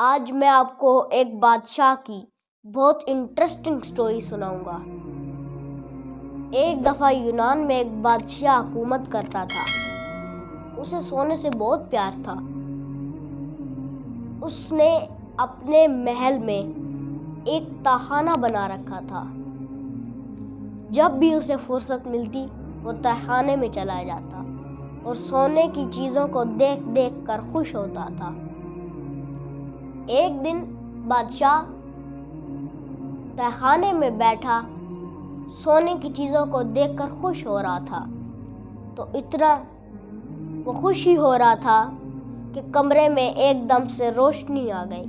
آج میں آپ کو ایک بادشاہ کی بہت انٹرسٹنگ سٹوری سناؤں گا۔ ایک دفعہ یونان میں ایک بادشاہ حکومت کرتا تھا۔ اسے سونے سے بہت پیار تھا۔ اس نے اپنے محل میں ایک تہخانہ بنا رکھا تھا۔ جب بھی اسے فرصت ملتی وہ تہخانے میں چلا جاتا اور سونے کی چیزوں کو دیکھ دیکھ کر خوش ہوتا تھا۔ ایک دن بادشاہ تہخانے میں بیٹھا سونے کی چیزوں کو دیکھ کر خوش ہو رہا تھا، تو اتنا وہ خوشی ہو رہا تھا کہ کمرے میں ایک دم سے روشنی آ گئی۔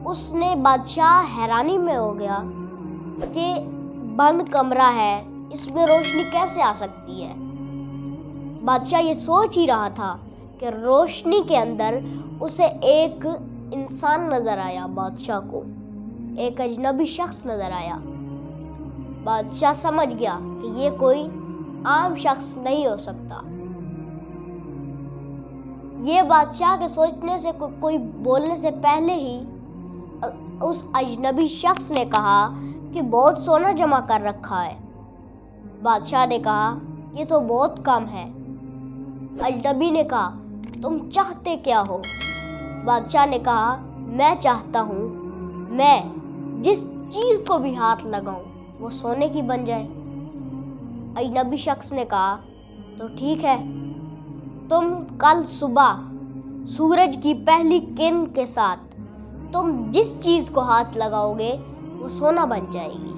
اس نے بادشاہ حیرانی میں ہو گیا کہ بند کمرہ ہے، اس میں روشنی کیسے آ سکتی ہے۔ بادشاہ یہ سوچ ہی رہا تھا کہ روشنی کے اندر اسے ایک انسان نظر آیا۔ بادشاہ کو ایک اجنبی شخص نظر آیا۔ بادشاہ سمجھ گیا کہ یہ کوئی عام شخص نہیں ہو سکتا۔ یہ بادشاہ کے سوچنے سے کوئی بولنے سے پہلے ہی اس اجنبی شخص نے کہا کہ بہت سونا جمع کر رکھا ہے۔ بادشاہ نے کہا یہ تو بہت کم ہے۔ اجنبی نے کہا تم چاہتے کیا ہو؟ بادشاہ نے کہا میں چاہتا ہوں میں جس چیز کو بھی ہاتھ لگاؤں وہ سونے کی بن جائے۔ اجنبی شخص نے کہا تو ٹھیک ہے، تم کل صبح سورج کی پہلی کرن کے ساتھ تم جس چیز کو ہاتھ لگاؤ گے وہ سونا بن جائے گی۔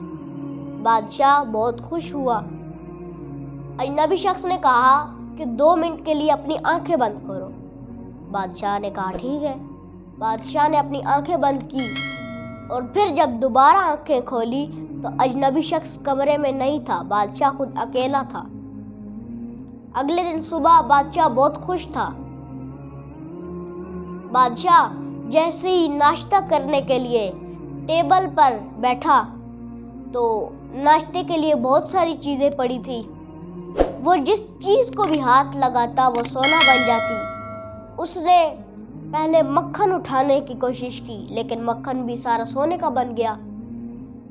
بادشاہ بہت خوش ہوا۔ اجنبی شخص نے کہا کہ 2 منٹ کے لیے اپنی آنکھیں بند کرو۔ بادشاہ نے کہا ٹھیک ہے۔ بادشاہ نے اپنی آنکھیں بند کی اور پھر جب دوبارہ آنکھیں کھولی تو اجنبی شخص کمرے میں نہیں تھا، بادشاہ خود اکیلا تھا۔ اگلے دن صبح بادشاہ بہت خوش تھا۔ بادشاہ جیسے ہی ناشتہ کرنے کے لیے ٹیبل پر بیٹھا تو ناشتے کے لیے بہت ساری چیزیں پڑی تھی۔ وہ جس چیز کو بھی ہاتھ لگاتا وہ سونا بن جاتی۔ اس نے پہلے مکھن اٹھانے کی کوشش کی لیکن مکھن بھی سارا سونے کا بن گیا۔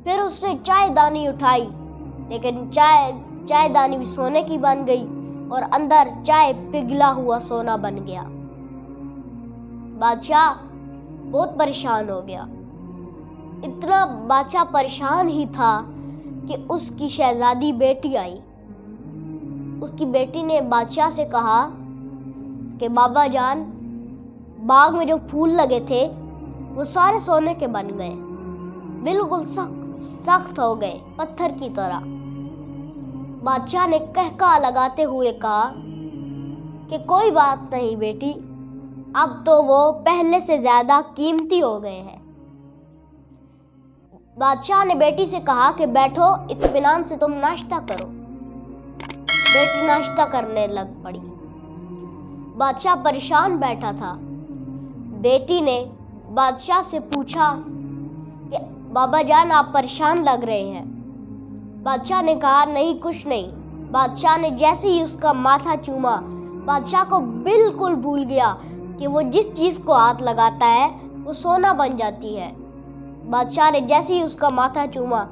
پھر اس نے چائے دانی اٹھائی لیکن چائے دانی بھی سونے کی بن گئی اور اندر چائے پگھلا ہوا سونا بن گیا۔ بادشاہ بہت پریشان ہو گیا۔ اتنا بادشاہ پریشان ہی تھا کہ اس کی شہزادی بیٹی آئی۔ اس کی بیٹی نے بادشاہ سے کہا کہ بابا جان، باغ میں جو پھول لگے تھے وہ سارے سونے کے بن گئے، بالکل سخت ہو گئے، پتھر کی طرح۔ بادشاہ نے قہقہہ لگاتے ہوئے کہا کہ کوئی بات نہیں بیٹی، اب تو وہ پہلے سے زیادہ قیمتی ہو گئے ہیں۔ بادشاہ نے بیٹی سے کہا کہ بیٹھو، اطمینان سے تم ناشتہ کرو۔ بیٹی ناشتہ کرنے لگ پڑی۔ بادشاہ پریشان بیٹھا تھا۔ بیٹی نے بادشاہ سے پوچھا کہ بابا جان آپ پریشان لگ رہے ہیں۔ بادشاہ نے کہا نہیں کچھ نہیں۔ بادشاہ نے جیسے ہی اس کا ماتھا چوما، بادشاہ کو بالکل بھول گیا کہ وہ جس چیز کو ہاتھ لگاتا ہے وہ سونا بن جاتی ہے۔ بادشاہ نے جیسے ہی اس کا ماتھا چوما،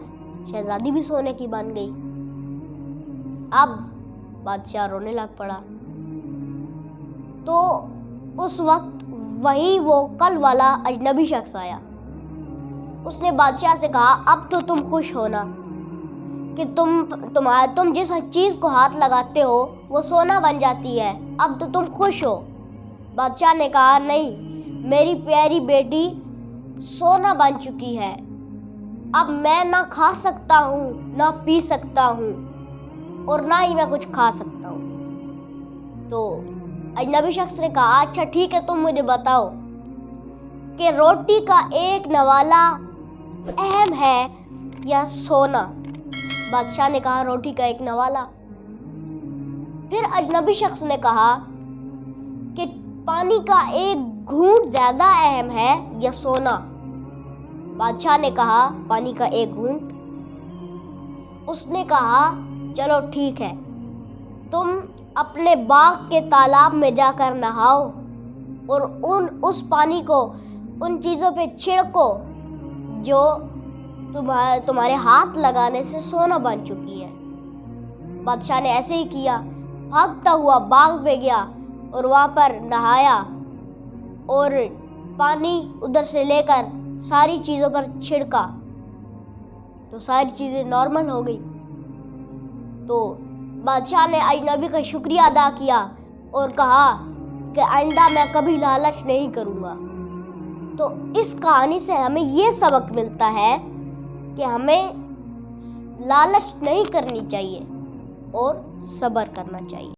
شہزادی بھی سونے کی بن گئی۔ اب بادشاہ رونے لگ پڑا۔ تو اس وقت وہی وہ کل والا اجنبی شخص آیا۔ اس نے بادشاہ سے کہا اب تو تم خوش ہونا کہ تم جس چیز کو ہاتھ لگاتے ہو وہ سونا بن جاتی ہے، اب تو تم خوش ہو۔ بادشاہ نے کہا نہیں، میری پیاری بیٹی سونا بن چکی ہے، اب میں نہ کھا سکتا ہوں نہ پی سکتا ہوں اور نہ ہی میں کچھ کھا سکتا ہوں۔ تو اجنبی شخص نے کہا اچھا ٹھیک ہے، تم مجھے بتاؤ کہ روٹی کا ایک نوالا اہم ہے یا سونا؟ بادشاہ نے کہا روٹی کا ایک نوالا۔ پھر اجنبی شخص نے کہا کہ پانی کا ایک گھونٹ زیادہ اہم ہے یا سونا؟ بادشاہ نے کہا پانی کا ایک گھونٹ۔ اس نے کہا چلو ٹھیک ہے، تم اپنے باغ کے تالاب میں جا کر نہاؤ اور اس پانی کو ان چیزوں پہ چھڑکو جو تمہارے ہاتھ لگانے سے سونا بن چکی ہے۔ بادشاہ نے ایسے ہی کیا، بھاگتا ہوا باغ میں گیا اور وہاں پر نہایا اور پانی ادھر سے لے کر ساری چیزوں پر چھڑکا تو ساری چیزیں نارمل ہو گئی۔ تو بادشاہ نے اجنبی کا شکریہ ادا کیا اور کہا کہ آئندہ میں کبھی لالچ نہیں کروں گا۔ تو اس کہانی سے ہمیں یہ سبق ملتا ہے کہ ہمیں لالچ نہیں کرنی چاہیے اور صبر کرنا چاہیے۔